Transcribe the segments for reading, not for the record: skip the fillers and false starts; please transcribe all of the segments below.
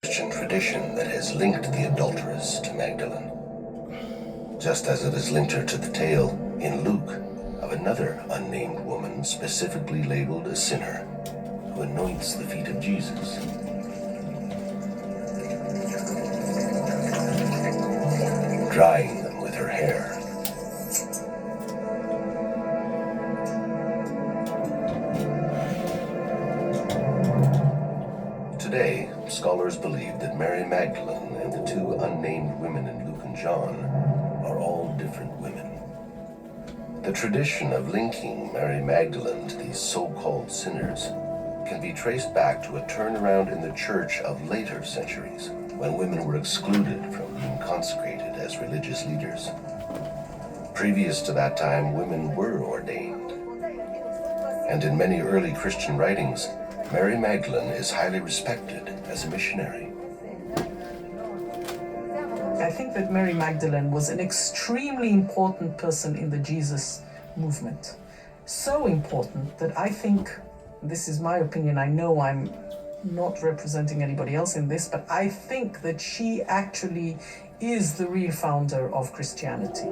Christian tradition that has linked the adulteress to Magdalene, just as it has linked her to the tale in Luke of another unnamed woman specifically labeled a sinner who anoints the feet of Jesus. Drying them with her hair. Today, scholars believe that Mary Magdalene and the two unnamed women in Luke and John are all different women. The tradition of linking Mary Magdalene to these so-called sinners can be traced back to a turnaround in the church of later centuries, when women were excluded from being consecrated as religious leaders. Previous to that time, women were ordained. And in many early Christian writings, Mary Magdalene is highly respected as a missionary. I think that Mary Magdalene was an extremely important person in the Jesus movement. So important that I think, this is my opinion, I know I'm not representing anybody else in this, but I think that she actually is the real founder of Christianity.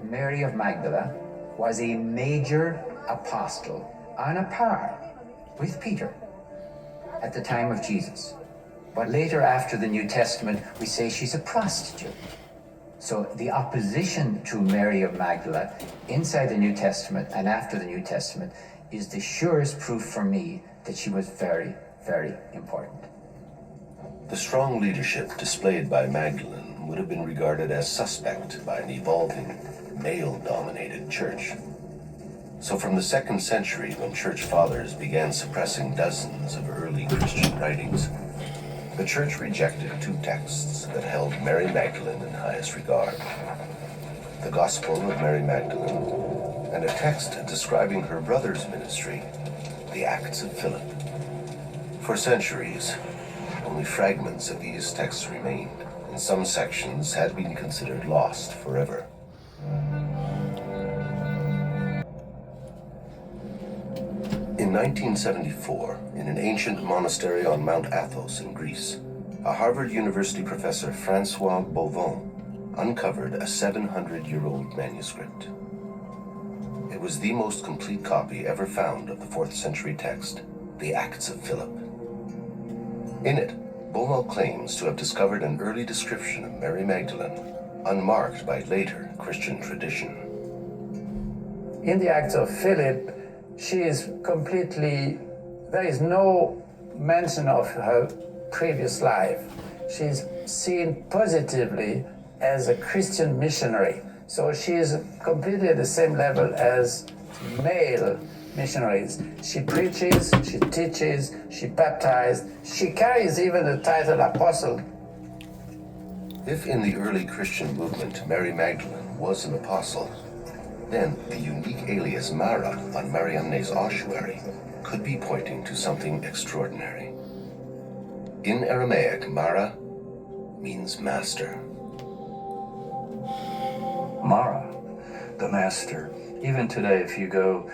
Mary of Magdala was a major apostle on a par with Peter at the time of Jesus. But later, after the New Testament, we say she's a prostitute. So the opposition to Mary of Magdala inside the New Testament and after the New Testament is the surest proof for me that she was very, very important. The strong leadership displayed by Magdalene would have been regarded as suspect by an evolving, male-dominated church. So from the 2nd century, when church fathers began suppressing dozens of early Christian writings, the church rejected two texts that held Mary Magdalene in highest regard: the Gospel of Mary Magdalene, and a text describing her brother's ministry, the Acts of Philip. For centuries, only fragments of these texts remained, and some sections had been considered lost forever. In 1974, in an ancient monastery on Mount Athos in Greece, a Harvard University professor, Francois Bovon, uncovered a 700-year-old manuscript. It was the most complete copy ever found of the 4th century text, the Acts of Philip. In it, Bovon claims to have discovered an early description of Mary Magdalene, unmarked by later Christian tradition. In the Acts of Philip, she is completely, there is no mention of her previous life. She's seen positively as a Christian missionary. So she is completely at the same level as male missionaries. She preaches, she teaches, she baptizes, she carries even the title apostle. If in the early Christian movement Mary Magdalene was an apostle, then the unique alias Mara on Mariamne's ossuary could be pointing to something extraordinary. In Aramaic, Mara means master. Mara, the master. Even today, if you go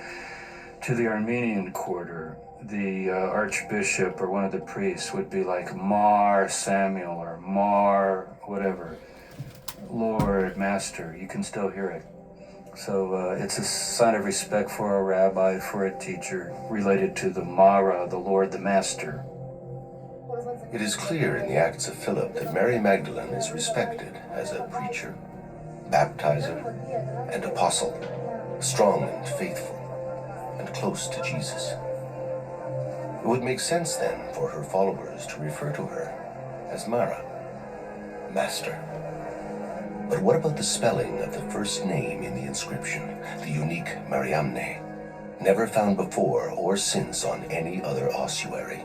to the Armenian quarter, the archbishop or one of the priests would be like Mar Samuel or Mar whatever, Lord, Master. You can still hear it. So it's a sign of respect for a rabbi, for a teacher, related to the Mara, the Lord, the Master. It is clear in the Acts of Philip that Mary Magdalene is respected as a preacher, baptizer, and apostle, strong and faithful, and close to Jesus. It would make sense then for her followers to refer to her as Mara, Master. But what about the spelling of the first name in the inscription, the unique Mariamne, never found before or since on any other ossuary?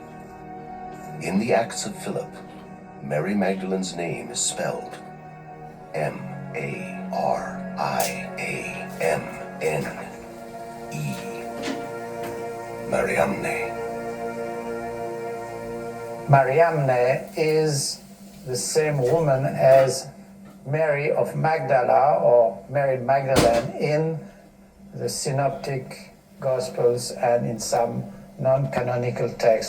In the Acts of Philip, Mary Magdalene's name is spelled M-A-R-I-A-M-N-E. Mariamne. Mariamne is the same woman as Mary of Magdala or Mary Magdalene in the Synoptic Gospels and in some non-canonical texts.